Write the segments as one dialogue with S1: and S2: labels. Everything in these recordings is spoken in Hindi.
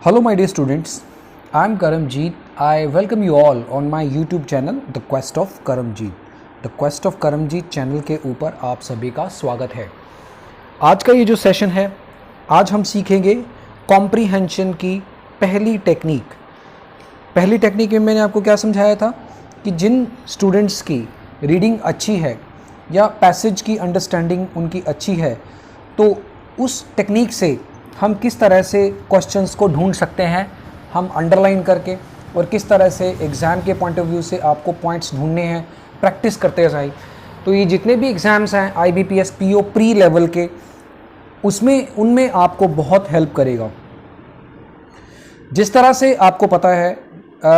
S1: Hello, my dear students. I'm Karamjeet. I welcome you all on my YouTube channel, The Quest of Karamjeet. The Quest of Karamjeet channel के ऊपर आप सभी का स्वागत है। आज का ये जो सेशन है, आज हम सीखेंगे कॉम्प्रीहेंशन की पहली टेक्निक। पहली टेक्निक में मैंने आपको क्या समझाया था कि जिन स्टूडेंट्स की रीडिंग अच्छी है या पैसेज की अंडरस्टैंडिंग उनकी अच्छी है, तो उस टेक्निक से हम किस तरह से क्वेश्चंस को ढूंढ सकते हैं, हम अंडरलाइन करके, और किस तरह से एग्ज़ाम के पॉइंट ऑफ व्यू से आपको पॉइंट्स ढूंढने हैं, प्रैक्टिस करते जाए। तो ये जितने भी एग्ज़ाम्स हैं IBPS PO प्री लेवल के, उनमें आपको बहुत हेल्प करेगा। जिस तरह से आपको पता है,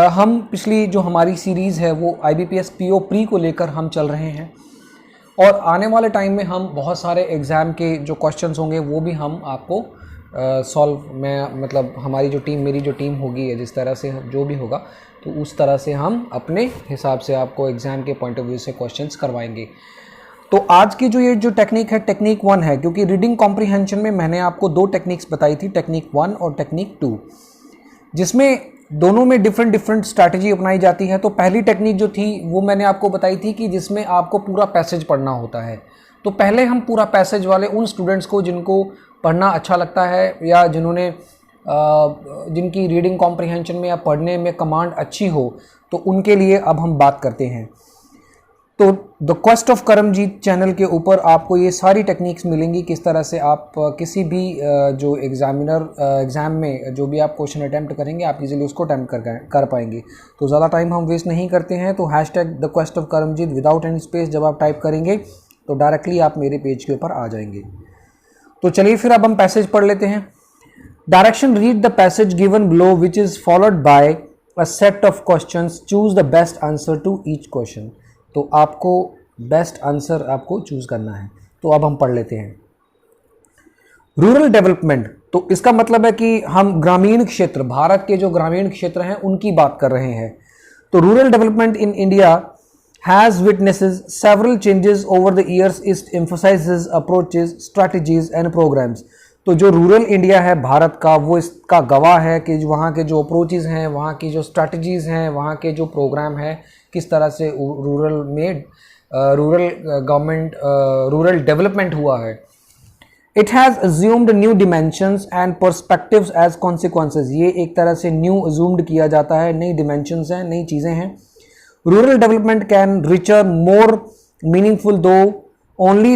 S1: हम पिछली जो हमारी सीरीज़ है वो IBPS PO प्री को लेकर हम चल रहे हैं, और आने वाले टाइम में हम बहुत सारे एग्ज़ाम के जो क्वेश्चंस होंगे वो भी हम आपको हमारी जो टीम, मेरी जो टीम होगी, या जिस तरह से जो भी होगा, तो उस तरह से हम अपने हिसाब से आपको एग्ज़ाम के पॉइंट ऑफ व्यू से क्वेश्चंस करवाएंगे। तो आज की जो टेक्निक है, टेक्निक 1 है, क्योंकि रीडिंग कॉम्प्रीहेंशन में मैंने आपको 2 टेक्निक्स बताई थी, टेक्निक 1 और टेक्निक 2, जिसमें दोनों में डिफरेंट स्ट्रैटेजी अपनाई जाती है। तो पहली टेक्निक जो थी वो मैंने आपको बताई थी कि जिसमें आपको पूरा पैसेज पढ़ना होता है। तो पहले हम पूरा पैसेज वाले उन स्टूडेंट्स को जिनको पढ़ना अच्छा लगता है, या जिनकी रीडिंग कॉम्प्रीहेंशन में या पढ़ने में कमांड अच्छी हो, तो उनके लिए अब हम बात करते हैं। तो the quest of Karamjeet channel के ऊपर आपको ये सारी टेक्निक्स मिलेंगी, किस तरह से आप किसी भी जो एग्ज़ाम में जो भी आप क्वेश्चन अटैम्प्ट करेंगे, आप इजीली उसको अटैम्प्ट कर पाएंगे। तो ज़्यादा टाइम हम वेस्ट नहीं करते हैं। तो #the quest of Karamjeet without any space जब आप टाइप करेंगे तो डायरेक्टली आप मेरे पेज के ऊपर आ जाएंगे। तो चलिए फिर अब हम पैसेज पढ़ लेते हैं। Direction: read the passage given below which is followed by a set of questions, choose the best answer to each question. तो आपको बेस्ट आंसर आपको चूज करना है। तो अब हम पढ़ लेते हैं। रूरल डेवलपमेंट, तो इसका मतलब है कि हम ग्रामीण क्षेत्र, भारत के जो ग्रामीण क्षेत्र हैं उनकी बात कर रहे हैं। तो rural development in India has witnesses several changes over the years. It emphasizes approaches, strategies and programs. तो जो रूरल इंडिया है भारत का, वो इसका गवाह है कि वहाँ के जो अप्रोचेज़ हैं, वहाँ की जो स्ट्रैटेजीज़ हैं, वहाँ के जो प्रोग्राम है, किस तरह से रूरल डेवलपमेंट हुआ है। It has assumed new dimensions and perspectives as consequences. ये एक तरह से न्यू assumed किया जाता है, नई dimensions हैं, नई चीज़ें हैं। Rural development can richer, more meaningful though only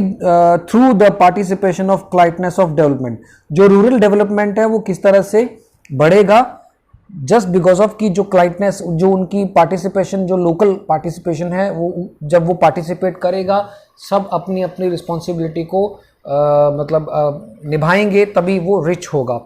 S1: through the participation of cliteness of development. जो रूरल डेवलपमेंट है वो किस तरह से बढ़ेगा, जस्ट बिकॉज ऑफ कि जो क्लाइटनेस, जो उनकी पार्टिसिपेशन, जो लोकल पार्टिसिपेशन है, वो जब वो पार्टिसिपेट करेगा, सब अपनी अपनी रिस्पॉन्सिबिलिटी को निभाएंगे, तभी वो रिच होगा।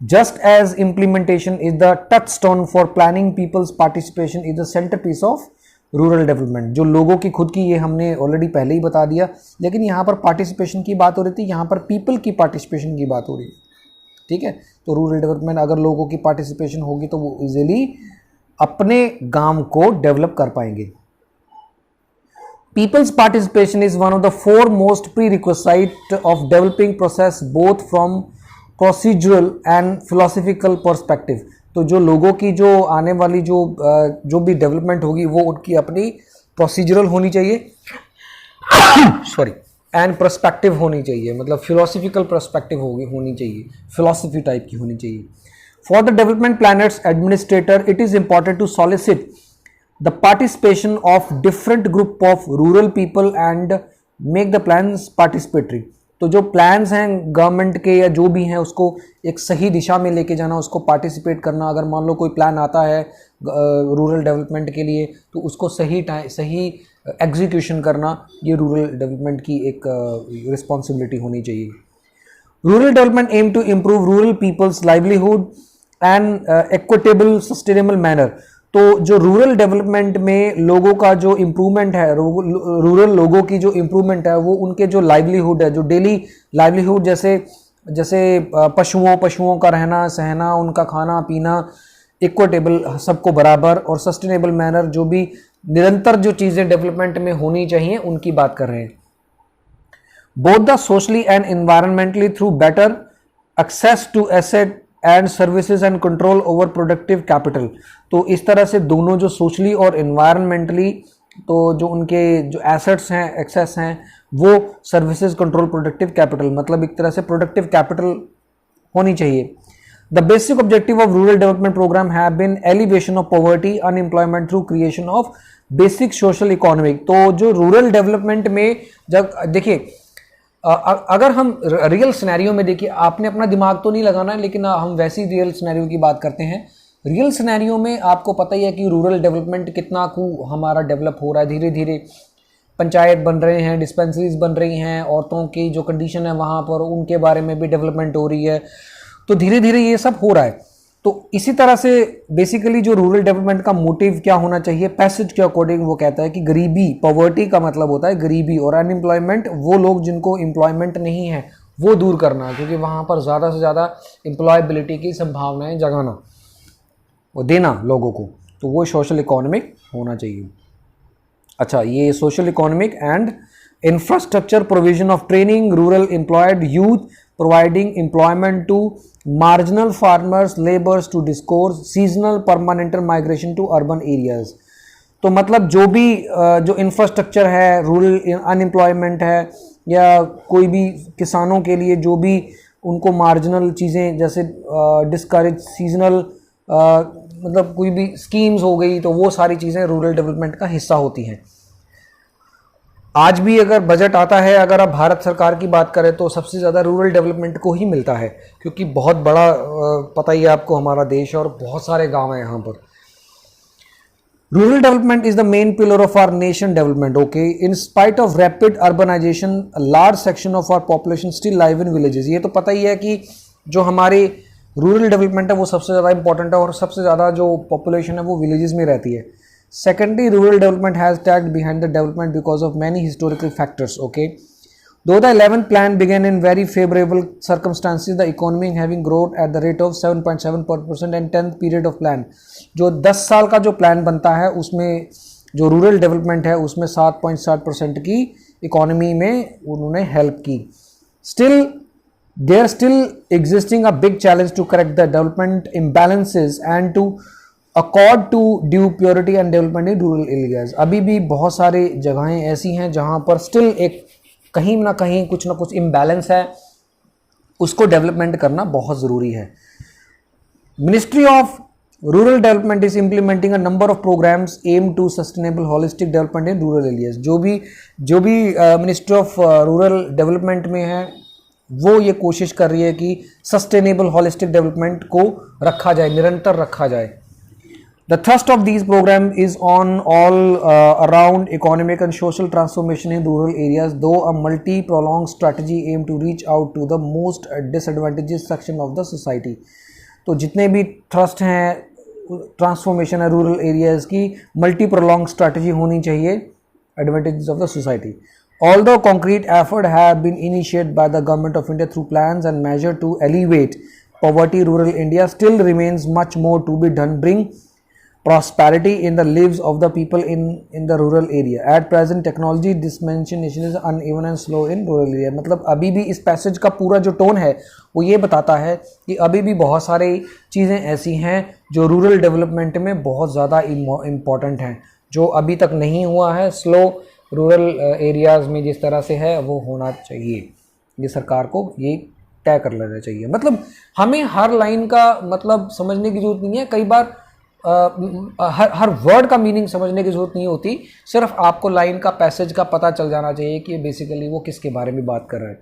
S1: Just as implementation is the touchstone for planning, people's participation is the centerpiece of rural development. जो लोगों की खुद की, ये हमने ऑलरेडी पहले ही बता दिया, लेकिन यहाँ पर पार्टिसिपेशन की बात हो रही थी, यहाँ पर पीपल की पार्टिसिपेशन की बात हो रही है। ठीक है, तो रूरल डेवलपमेंट, अगर लोगों की पार्टिसिपेशन होगी तो वो इजीली अपने गांव को डेवलप कर पाएंगे। People's participation is one of the 4 most prerequisite of developing process, both from procedural and philosophical perspective. तो जो लोगों की जो आने वाली जो भी डेवलपमेंट होगी, वो उनकी अपनी प्रोसीजरल होनी चाहिए एंड पर्सपेक्टिव होनी चाहिए, मतलब फिलोसफिकल पर्सपेक्टिव होनी चाहिए, फिलोसफी टाइप की होनी चाहिए। For the development planners administrator, it is important to solicit the participation of different group of rural people and make the plans participatory. तो जो प्लान्स हैं गवर्नमेंट के या जो भी हैं, उसको एक सही दिशा में लेके जाना, उसको पार्टिसिपेट करना। अगर मान लो कोई प्लान आता है रूरल डेवलपमेंट के लिए, तो उसको सही एग्जीक्यूशन करना, ये रूरल डेवलपमेंट की एक रिस्पॉन्सिबिलिटी होनी चाहिए। Rural development aim to improve rural people's livelihood and equitable sustainable manner. तो जो रूरल डेवलपमेंट में लोगों का जो इम्प्रूवमेंट है, रूरल लोगों की जो इम्प्रूवमेंट है, वो उनके जो लाइवलीहुड है, जो डेली लाइवलीहुड, जैसे पशुओं का रहना सहना, उनका खाना पीना, इक्विटेबल, सबको बराबर, और सस्टेनेबल मैनर, जो भी निरंतर जो चीज़ें डेवलपमेंट में होनी चाहिए, उनकी बात कर रहे हैं। Both the socially and environmentally through better access to asset and services and control over productive capital. तो इस तरह से दोनों जो सोशली और एनवायरमेंटली, तो जो उनके जो एसेट्स हैं, एक्सेस हैं, वो सर्विसेज कंट्रोल प्रोडक्टिव कैपिटल, मतलब एक तरह से प्रोडक्टिव कैपिटल होनी चाहिए। The basic objective of rural development programme have been alleviation of poverty unemployment through creation of basic social economic. तो जो रूरल डेवलपमेंट में जब देखिए, अगर हम रियल सिनेरियो में देखिए, आपने अपना दिमाग तो नहीं लगाना है, लेकिन हम वैसी रियल सिनेरियो की बात करते हैं। रियल सिनेरियो में आपको पता ही है कि रूरल डेवलपमेंट कितना हमारा डेवलप हो रहा है। धीरे धीरे पंचायत बन रहे हैं, डिस्पेंसरीज बन रही हैं, औरतों की जो कंडीशन है वहाँ पर उनके बारे में भी डेवलपमेंट हो रही है। तो धीरे धीरे ये सब हो रहा है। तो इसी तरह से बेसिकली जो रूरल डेवलपमेंट का मोटिव क्या होना चाहिए, पैसेज के अकॉर्डिंग वो कहता है कि गरीबी, पॉवर्टी का मतलब होता है गरीबी, और अनएम्प्लॉयमेंट वो लोग जिनको एम्प्लॉयमेंट नहीं है वो दूर करना, क्योंकि वहाँ पर ज़्यादा से ज़्यादा एम्प्लॉयबिलिटी की संभावनाएं जगाना, वो देना लोगों को। तो वो सोशल इकोनॉमिक होना चाहिए। अच्छा, ये social economic and infrastructure provision of training rural employed youth providing employment to marginal farmers laborers to discourse seasonal permanent migration to urban areas। तो मतलब जो भी जो इंफ्रास्ट्रक्चर है, रूरल अनएम्प्लॉयमेंट है, या कोई भी किसानों के लिए जो भी उनको मार्जिनल चीज़ें जैसे डिस्करेज सीजनल, मतलब कोई भी स्कीम्स हो गई, तो वो सारी चीज़ें रूरल डेवलपमेंट का हिस्सा होती हैं। आज भी अगर बजट आता है, अगर आप भारत सरकार की बात करें, तो सबसे ज़्यादा रूरल डेवलपमेंट को ही मिलता है, क्योंकि बहुत बड़ा पता ही है आपको हमारा देश, और बहुत सारे गांव हैं यहाँ पर। Rural development is the main pillar of our nation development. Okay, in spite of rapid urbanisation large section of our population still live in villages. ये तो पता ही है कि जो हमारे रूरल डेवलपमेंट है वो सबसे ज़्यादा इंपॉर्टेंट है, और सबसे ज़्यादा जो पॉपुलेशन है वो विलेजेस में रहती है। Secondly, rural development has lagged behind the development because of many historical factors. Okay, though the 11th plan began in very favorable circumstances, the economy having grown at the rate of 7.7% and 10th period of plan, जो 10 साल का जो प्लान बनता है उसमें जो रूरल डेवलपमेंट है उसमें 7.7% की इकोनॉमी में उन्होंने हेल्प की। Still, there still existing a big challenge to correct the development imbalances and to accord to due purity and development in rural areas. अभी भी बहुत सारे जगहें ऐसी हैं जहां पर स्टिल एक कहीं ना कहीं कुछ ना कुछ इम्बैलेंस है, उसको डेवलपमेंट करना बहुत ज़रूरी है। Ministry of rural development is implementing a number of programmes aim to sustainable holistic development in rural areas. जो भी मिनिस्ट्री ऑफ रूरल डेवलपमेंट में है वो ये कोशिश कर रही है कि सस्टेनेबल होलिस्टिक डेवलपमेंट को रखा जाए, निरंतर रखा जाए। The thrust of these programs is on all around economic and social transformation in rural areas, though a multi-pronged strategy aim to reach out to the most disadvantaged section of the society। तो जितने भी thrust हैं ट्रांसफॉर्मेशन है रूरल एरियाज की, मल्टी प्रोलॉन्ग स्ट्रैटेजी होनी चाहिए advantages of the society। Although concrete effort have been initiated by the government of India through plans and measures to alleviate poverty, rural India still remains much more to be done, bring prosperity in the lives of the people in the rural area। At present technology dissemination is uneven and slow in rural area। मतलब अभी भी इस पैसेज का पूरा जो टोन है वो ये बताता है कि अभी भी बहुत सारी चीज़ें ऐसी हैं जो रूरल डेवलपमेंट में बहुत ज़्यादा इम्पॉर्टेंट हैं, जो अभी तक नहीं हुआ है। स्लो रूरल एरियाज़ में जिस तरह से है वो होना चाहिए, ये सरकार को ये तय कर लेना चाहिए। मतलब हमें हर लाइन का मतलब समझने की जरूरत नहीं है, कई बार हर वर्ड का मीनिंग समझने की जरूरत नहीं होती, सिर्फ आपको लाइन का पैसेज का पता चल जाना चाहिए कि बेसिकली वो किसके बारे में बात कर रहा है।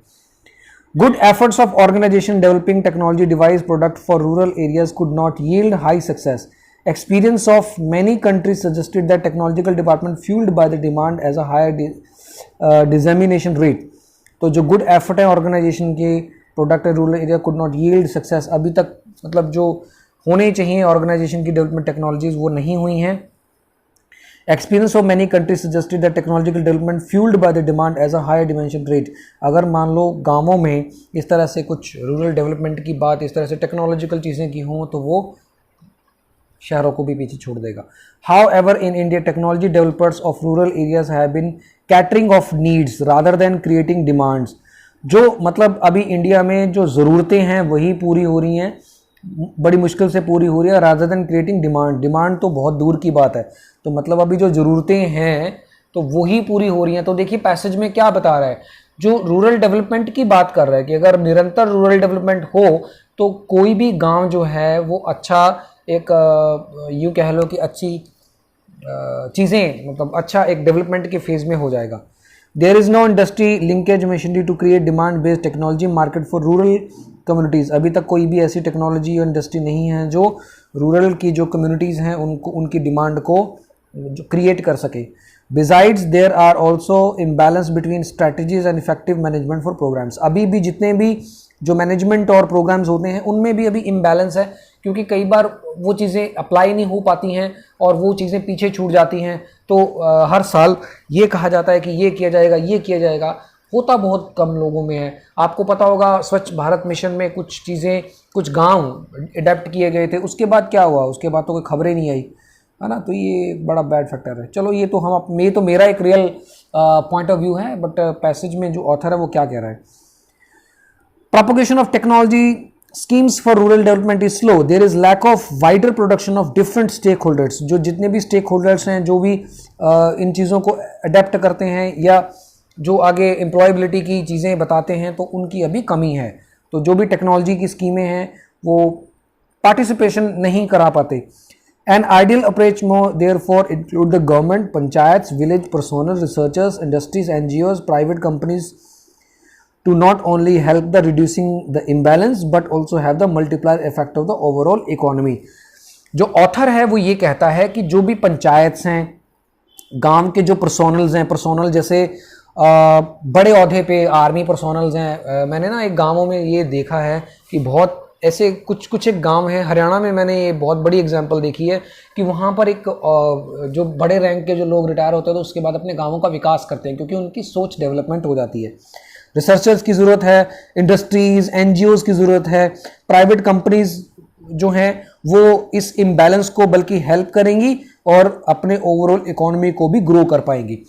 S1: Good efforts of organisation developing technology device product for rural areas could not yield high success. Experience of many countries suggested that technological department fuelled by the demand as a higher dissemination rate. तो जो गुड एफर्ट है ऑर्गेनाइजेशन के product rural area could not yield success, अभी तक मतलब जो होने चाहिए ऑर्गेनाइजेशन की डेवलपमेंट टेक्नोलॉजीज वो नहीं हुई हैं। Experience of many countries suggested that technological development fuelled by the demand as a higher dimension rate. अगर मान लो गांवों में इस तरह से कुछ रूरल डेवलपमेंट की बात, इस तरह से टेक्नोलॉजिकल चीज़ें की हों, तो वो शहरों को भी पीछे छोड़ देगा। However in India technology developers of rural areas have been catering of needs rather than creating demands. जो मतलब अभी इंडिया में जो ज़रूरतें हैं वही पूरी हो रही हैं, बड़ी मुश्किल से पूरी हो रही है, rather than creating demand. Demand तो बहुत दूर की बात है, तो मतलब अभी जो ज़रूरतें हैं तो वही पूरी हो रही हैं। तो देखिए पैसेज में क्या बता रहा है, जो रूरल डेवलपमेंट की बात कर रहा है कि अगर निरंतर रूरल डेवलपमेंट हो तो कोई भी गांव जो है वो अच्छा एक यूँ कह लो कि अच्छी चीज़ें, मतलब अच्छा एक डेवलपमेंट के फेज़ में हो जाएगा। There is no industry linkage machinery to create demand based technology market for rural communities. अभी तक कोई भी ऐसी टेक्नोलॉजी और इंडस्ट्री नहीं है जो रूरल की जो कम्युनिटीज़ हैं उनको उनकी डिमांड को जो क्रिएट कर सके। Besides there are also imbalance between strategies and effective management for programmes. अभी भी जितने भी जो मैनेजमेंट और प्रोग्राम्स होते हैं उनमें भी अभी इम्बैलेंस है, क्योंकि कई बार वो चीज़ें अप्लाई नहीं हो पाती हैं और वो चीज़ें पीछे छूट जाती हैं। तो हर साल ये कहा जाता है कि ये किया जाएगा, ये किया जाएगा, होता बहुत कम लोगों में है। आपको पता होगा स्वच्छ भारत मिशन में कुछ चीज़ें, कुछ गांव अडेप्ट किए गए थे, उसके बाद क्या हुआ, उसके बाद तो कोई खबरें नहीं आई, है ना। तो ये बड़ा बैड फैक्टर है। चलो ये तो मेरा एक रियल पॉइंट ऑफ व्यू है, बट पैसेज में जो ऑथर है वो क्या कह रहा है। Propagation of technology schemes for rural development is slow. There is lack of wider production of different stakeholders. जो जितने भी stakeholders हैं, जो भी इन चीज़ों को अडेप्ट करते हैं या जो आगे एम्प्लॉयबिलिटी की चीज़ें बताते हैं, तो उनकी अभी कमी है। तो जो भी टेक्नोलॉजी की स्कीमें हैं वो पार्टिसिपेशन नहीं करा पाते। An ideal approach more therefore include the government, panchayats, village personnel, researchers, industries, NGOs, private companies to not only help the reducing the imbalance but also have the multiplier effect of the overall economy। जो ऑथर है वो ये कहता है कि जो भी पंचायत्स हैं, गांव के जो पर्सोनल्स हैं, पर्सोनल जैसे बड़े ओहदे पे आर्मी पर्सोनल्स हैं। मैंने ना एक गांवों में ये देखा है कि बहुत ऐसे कुछ एक गांव है हरियाणा में, मैंने ये बहुत बड़ी एग्जांपल देखी है कि वहाँ पर एक जो बड़े रैंक के जो लोग रिटायर होते हैं तो उसके बाद अपने गाँवों का विकास करते हैं, क्योंकि उनकी सोच डेवलपमेंट हो जाती है। रिसर्चर्स की ज़रूरत है, इंडस्ट्रीज़, एनजीओज़ की ज़रूरत है, प्राइवेट कंपनीज जो हैं वो इस इम्बैलेंस को बल्कि हेल्प करेंगी और अपने ओवरऑल इकोनॉमी को भी ग्रो कर पाएंगी।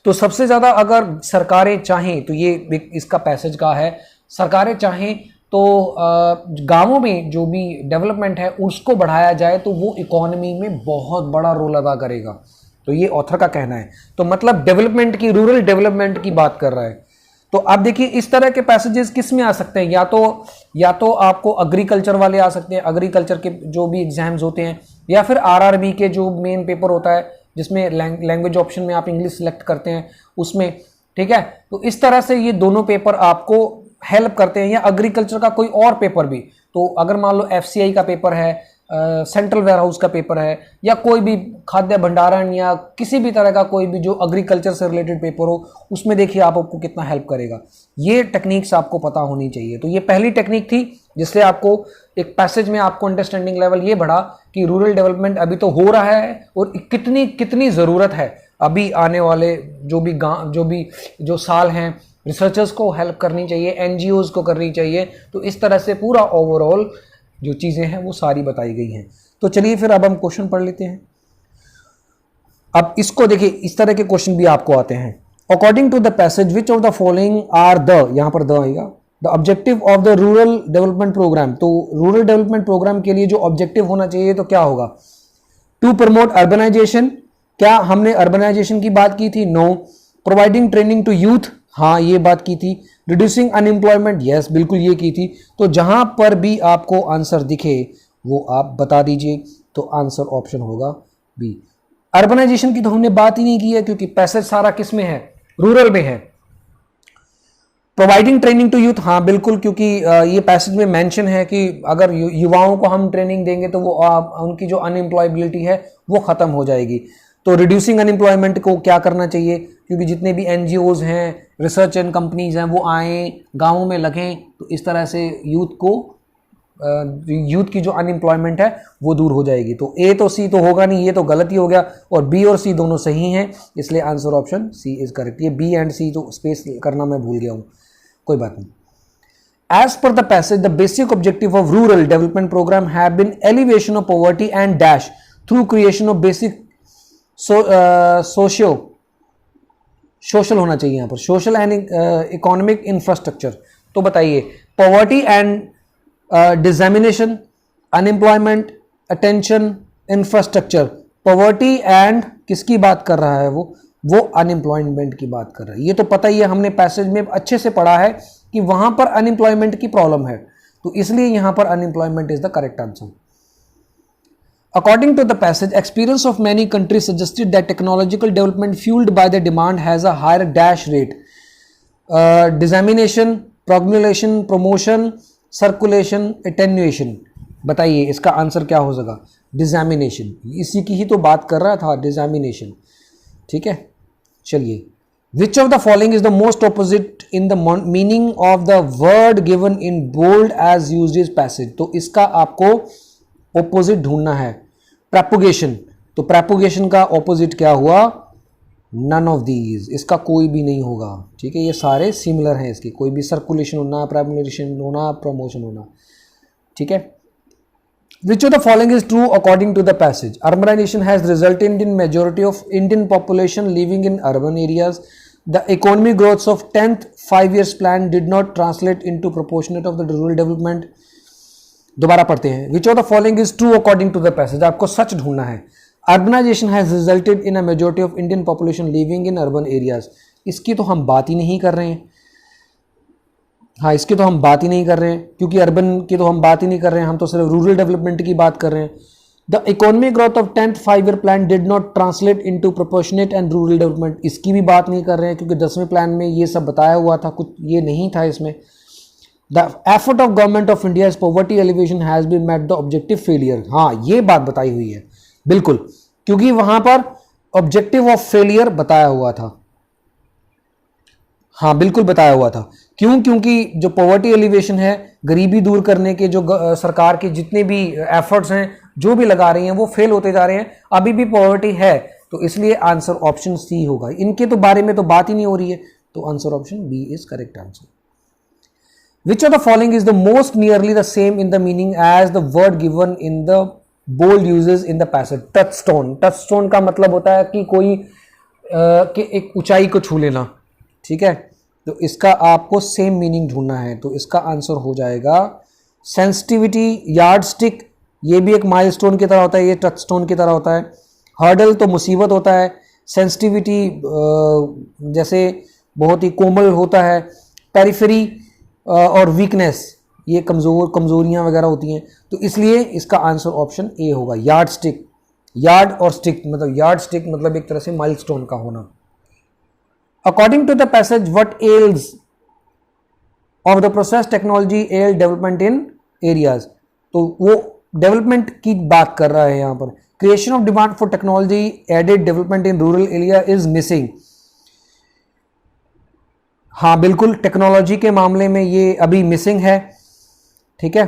S1: तो सबसे ज़्यादा अगर सरकारें चाहें, तो ये इसका पैसेज का है, सरकारें चाहें तो गांवों में जो भी डेवलपमेंट है उसको बढ़ाया जाए तो वो इकोनॉमी में बहुत बड़ा रोल अदा करेगा। तो ये ऑथर का कहना है। तो मतलब डेवलपमेंट की, रूरल डेवलपमेंट की बात कर रहा है। तो आप देखिए इस तरह के पैसेजेस किस में आ सकते हैं, या तो आपको एग्रीकल्चर वाले आ सकते हैं, एग्रीकल्चर के जो भी एग्जाम्स होते हैं, या फिर आरआरबी के जो मेन पेपर होता है जिसमें लैंग्वेज ऑप्शन में आप इंग्लिश सेलेक्ट करते हैं उसमें, ठीक है। तो इस तरह से ये दोनों पेपर आपको हेल्प करते हैं, या एग्रीकल्चर का कोई और पेपर भी। तो अगर मान लो एफसीआई का पेपर है, सेंट्रल वेयर हाउस का पेपर है, या कोई भी खाद्य भंडारण या किसी भी तरह का कोई भी जो एग्रीकल्चर से रिलेटेड पेपर हो, उसमें देखिए आपको कितना हेल्प करेगा। ये टेक्निक्स आपको पता होनी चाहिए। तो ये पहली टेक्निक थी जिससे आपको एक पैसेज में आपको अंडरस्टैंडिंग लेवल ये बढ़ा कि रूरल डेवलपमेंट अभी तो हो रहा है और कितनी ज़रूरत है अभी आने वाले जो साल हैं। रिसर्चर्स को हेल्प करनी चाहिए, एनजीओज़ को करनी चाहिए। तो इस तरह से पूरा ओवरऑल जो चीज़ें हैं वो सारी बताई गई हैं। तो चलिए फिर अब हम क्वेश्चन पढ़ लेते हैं। अब इसको देखिए, इस तरह के क्वेश्चन भी आपको आते हैं। According to the passage which of the following are the, यहां पर द आएगा, the objective of the rural development programme. तो रूरल डेवलपमेंट प्रोग्राम के लिए जो ऑब्जेक्टिव होना चाहिए तो क्या होगा? To promote urbanisation. क्या हमने अर्बनाइजेशन की बात की थी? No. Providing training to youth, हाँ ये बात की थी। रिड्यूसिंग अनएम्प्लॉयमेंट, यस बिल्कुल ये की थी। तो जहां पर भी आपको आंसर दिखे वो आप बता दीजिए। तो आंसर ऑप्शन होगा बी। अर्बनाइजेशन की तो हमने बात ही नहीं की है क्योंकि पैसेज सारा किस में है? रूरल में है। प्रोवाइडिंग ट्रेनिंग टू यूथ, हाँ बिल्कुल, क्योंकि ये पैसेज में मेंशन है कि अगर युवाओं को हम ट्रेनिंग देंगे तो वो उनकी जो अनएम्प्लॉयबिलिटी है वो खत्म हो जाएगी। तो रिड्यूसिंग अनएम्प्लॉयमेंट को क्या करना चाहिए? क्योंकि जितने भी एनजीओज हैं, रिसर्च एंड कंपनीज हैं, वो आएँ गाँवों में लगें, तो इस तरह से यूथ की जो अनएम्प्लॉयमेंट है वो दूर हो जाएगी। तो ए तो सी तो होगा नहीं, ये तो गलत ही हो गया, और बी और सी दोनों सही हैं, इसलिए answer option C is correct. ये बी एंड सी तो स्पेस करना मैं भूल गया हूँ, कोई बात नहीं। As per the passage, the basic objective of rural development program have been elevation of poverty and dash through creation of basic social होना चाहिए यहाँ पर, सोशल एंड इकोनॉमिक इंफ्रास्ट्रक्चर। तो बताइए, poverty and dissemination, unemployment, attention, infrastructure, poverty and किसकी बात कर रहा है वो अनएम्प्लॉयमेंट की बात कर रहा है। ये तो पता ही है, हमने पैसेज में अच्छे से पढ़ा है कि वहां पर अनएम्प्लॉयमेंट की प्रॉब्लम है, तो इसलिए यहां पर unemployment is the correct answer. According to the passage, experience of many countries suggested that technological development fueled by the demand has a higher dash rate. Dissemination, promulgation, promotion, circulation, attenuation. बताइए इसका आंसर क्या हो जाएगा? Dissemination. इसी की ही तो बात कर रहा था, dissemination. ठीक है, चलिए. Which of the following is the most opposite in the meaning of the word given in bold as used is passage? तो इसका आपको ऑपोजिट ढूंढना है. प्रेपोगेशन, तो प्रेपोगेशन का ऑपोजिट क्या हुआ? नन ऑफ दीज, इसका कोई भी नहीं होगा. ठीक है, ये सारे सिमिलर हैं इसके, कोई भी सर्कुलेशन होना, प्रेपोगेशन होना, प्रमोशन होना. ठीक है. Which of the following is true according to the passage? Urbanization has resulted in majority of Indian population living in urban areas. The economic growth of 10th 5 years plan did not translate into proportionate of the rural development. दोबारा पढ़ते हैं. Which of the following is true according to the passage? आपको सच ढूंढना है. Urbanization has resulted in a majority of Indian population living in urban areas. इसकी तो हम बात ही नहीं कर रहे हैं. हाँ, इसकी तो हम बात ही नहीं कर रहे हैं, क्योंकि अर्बन की तो हम बात ही नहीं कर रहे हैं, हम तो सिर्फ रूरल डेवलपमेंट की बात कर रहे हैं. The economic growth of 10th 5 year plan did not translate into proportionate and rural development. इसकी भी बात नहीं कर रहे हैं, क्योंकि 10वें प्लान में ये सब बताया हुआ था, कुछ ये नहीं था इसमें. The effort of government of India's poverty alleviation has been met the objective failure. हाँ, ये बात बताई हुई है बिल्कुल, क्योंकि वहां पर ऑब्जेक्टिव ऑफ फेलियर बताया हुआ था. हाँ, बिल्कुल बताया हुआ था. क्यों? क्योंकि जो पॉवर्टी एलिवेशन है, गरीबी दूर करने के जो सरकार के जितने भी एफर्ट्स हैं, जो भी लगा रही हैं, वो फेल होते जा रहे हैं. अभी भी पॉवर्टी है, तो इसलिए आंसर ऑप्शन सी होगा. इनके तो बारे में तो बात ही नहीं हो रही है, तो answer option B is correct answer. Which of the following is the most nearly the same in the meaning as the word given in the bold uses in the passage? Touchstone. Touchstone का मतलब होता है कि कोई कि एक ऊंचाई को छू लेना. ठीक है, तो इसका आपको सेम मीनिंग ढूंढना है, तो इसका आंसर हो जाएगा सेंसिटिविटी. यार्ड स्टिक, ये भी एक माइलस्टोन की तरह होता है, ये टचस्टोन की तरह होता है. हर्डल तो मुसीबत होता है. सेंसिटिविटी जैसे बहुत ही कोमल होता है. पेरिफेरी और वीकनेस, ये कमजोरियां वगैरह होती हैं, तो इसलिए इसका आंसर ऑप्शन ए होगा. यार्ड स्टिक, यार्ड और स्टिक मतलब यार्ड स्टिक मतलब एक तरह से माइलस्टोन का होना. According to the passage, what else of the process technology L development in areas? तो वो डेवलपमेंट की बात कर रहा है यहां पर. Creation of demand for technology aided development in rural area is missing. हाँ, बिल्कुल, टेक्नोलॉजी के मामले में ये अभी मिसिंग है. ठीक है.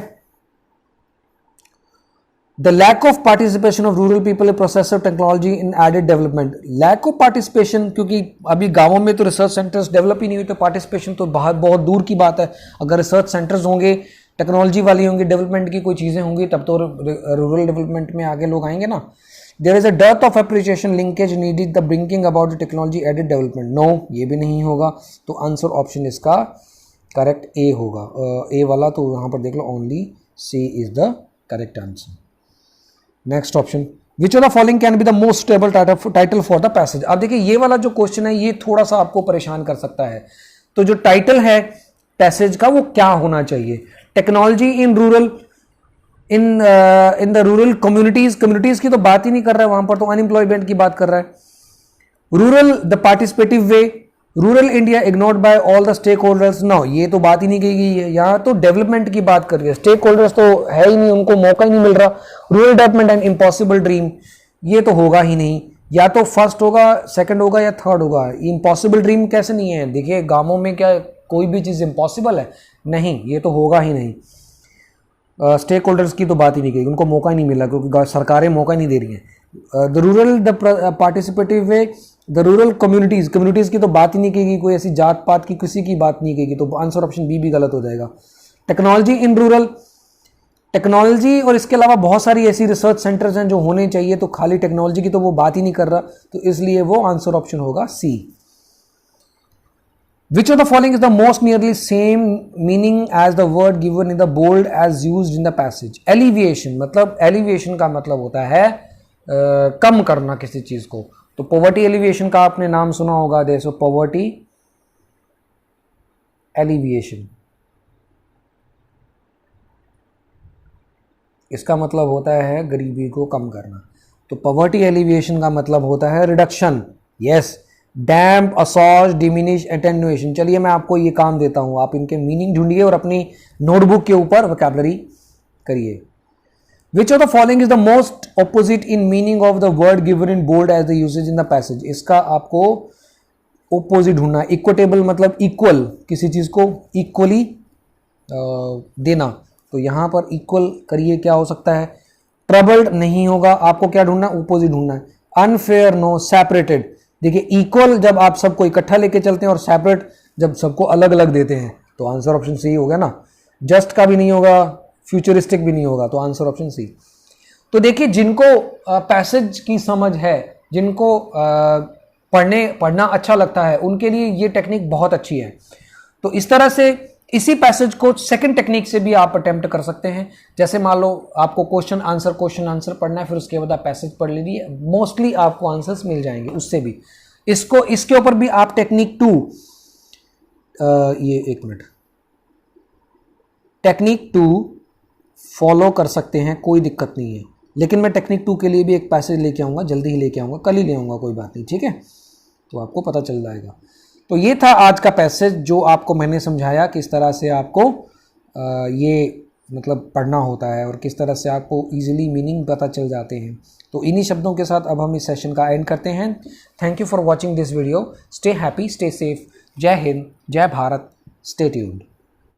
S1: The lack of participation of rural people in process of technology in aided development. Lack of participation, क्योंकि अभी गांवों में तो रिसर्च सेंटर्स डेवलप ही नहीं हुए, तो पार्टिसिपेशन तो बहुत दूर की बात है. अगर रिसर्च सेंटर्स होंगे, टेक्नोलॉजी वाली होंगी, डेवलपमेंट की कोई चीज़ें होंगी, तब तो रूरल डेवलपमेंट में आगे लोग आएंगे ना. There is a dearth of appreciation linkage needed the bringing about the technology added development. No, ये भी नहीं होगा, तो आंसर ऑप्शन इसका करेक्ट ए होगा. ए वाला तो यहाँ पर देख लो, only C is the correct answer. Next option, which of the following can be the most stable title for the passage? अब देखिए, ये वाला जो क्वेश्चन है, ये थोड़ा सा आपको परेशान कर सकता है. तो जो टाइटल है पैसेज का, वो क्या होना चाहिए? Technology in rural in the rural communities की तो बात ही नहीं कर रहा है, वहां पर तो अनएम्प्लॉयमेंट की बात कर रहा है. Rural the participative way, rural India ignored by all the stakeholders. No, ये तो बात ही नहीं कही गई है. यहाँ तो डेवलपमेंट की बात कर रही है, स्टेक होल्डर्स तो है ही नहीं, उनको मौका ही नहीं मिल रहा. Rural development and impossible dream, ये तो होगा ही नहीं. या तो फर्स्ट होगा, सेकंड होगा, या थर्ड होगा. इम्पॉसिबल ड्रीम कैसे नहीं है? देखिए, गांवों में क्या कोई भी चीज़ इम्पॉसिबल है? नहीं, ये तो होगा ही नहीं. स्टेक होल्डर्स की तो बात ही नहीं की, उनको मौका ही नहीं मिला, क्योंकि सरकारें मौका ही नहीं दे रही हैं. The rural the participative way, the rural communities की तो बात ही नहीं की गई, कोई ऐसी जात पात की किसी की बात नहीं की गई, तो आंसर ऑप्शन बी भी गलत हो जाएगा. टेक्नोलॉजी इन रूरल, टेक्नोलॉजी और इसके अलावा बहुत सारी ऐसी रिसर्च सेंटर्स हैं जो होने चाहिए, तो खाली टेक्नोलॉजी की तो वो बात ही नहीं कर रहा, तो इसलिए वो आंसर ऑप्शन होगा सी. Which of the following is the most nearly same meaning as the word given in the bold as used in the passage? Alleviation, मतलब alleviation का मतलब होता है कम करना किसी चीज को। तो poverty alleviation का आपने नाम सुना होगा, देखो poverty alleviation, इसका मतलब होता है गरीबी को कम करना। तो poverty alleviation का मतलब होता है रिडक्शन। यस, डैम्प, असॉज, डिमिनिश, एटेन्युएशन। चलिए मैं आपको ये काम देता हूं, आप इनके मीनिंग ढूंढिए और अपनी नोटबुक के ऊपर वोकैबुलरी करिए। Which of the following is the most opposite in meaning of the word given in bold as the usage in the passage? इसका आपको ऑपोजिट ढूंढना। इक्वटेबल मतलब इक्वल, किसी चीज को इक्वली देना। तो यहां पर इक्वल करिए, क्या हो सकता है? ट्रबल्ड नहीं होगा, आपको क्या ढूंढना? ऑपोजिट ढूंढना है। Unfair no, separated. देखिए इक्वल जब आप सबको इकट्ठा लेके चलते हैं और सेपरेट जब सबको अलग अलग देते हैं, तो आंसर ऑप्शन सी हो गया ना। जस्ट का भी नहीं होगा, फ्यूचरिस्टिक भी नहीं होगा, तो आंसर ऑप्शन सी। तो देखिए जिनको पैसेज की समझ है, जिनको पढ़ना अच्छा लगता है, उनके लिए ये टेक्निक बहुत अच्छी है। तो इस तरह से इसी पैसेज को सेकंड टेक्निक से भी आप अटेम्प्ट कर सकते हैं। जैसे मान लो आपको क्वेश्चन आंसर पढ़ना है, फिर उसके बाद आप पैसेज पढ़ लीजिए, मोस्टली आपको आंसर्स मिल जाएंगे उससे भी। इसके ऊपर भी आप टेक्निक 2 ये एक मिनट, टेक्निक 2 फॉलो कर सकते हैं, कोई दिक्कत नहीं है। लेकिन मैं टेक्निक 2 के लिए भी एक पैसेज लेके आऊँगा, जल्दी ही लेके आऊँगा, कल ही ले आऊँगा, कोई बात नहीं, ठीक है। तो आपको पता चल जाएगा। तो ये था आज का पैसेज जो आपको मैंने समझाया किस तरह से आपको ये मतलब पढ़ना होता है और किस तरह से आपको इजीली मीनिंग पता चल जाते हैं। तो इन्हीं शब्दों के साथ अब हम इस सेशन का एंड करते हैं। Thank you for watching this video. Stay happy, stay safe. जय हिंद, जय भारत, स्टे ट्यून्ड।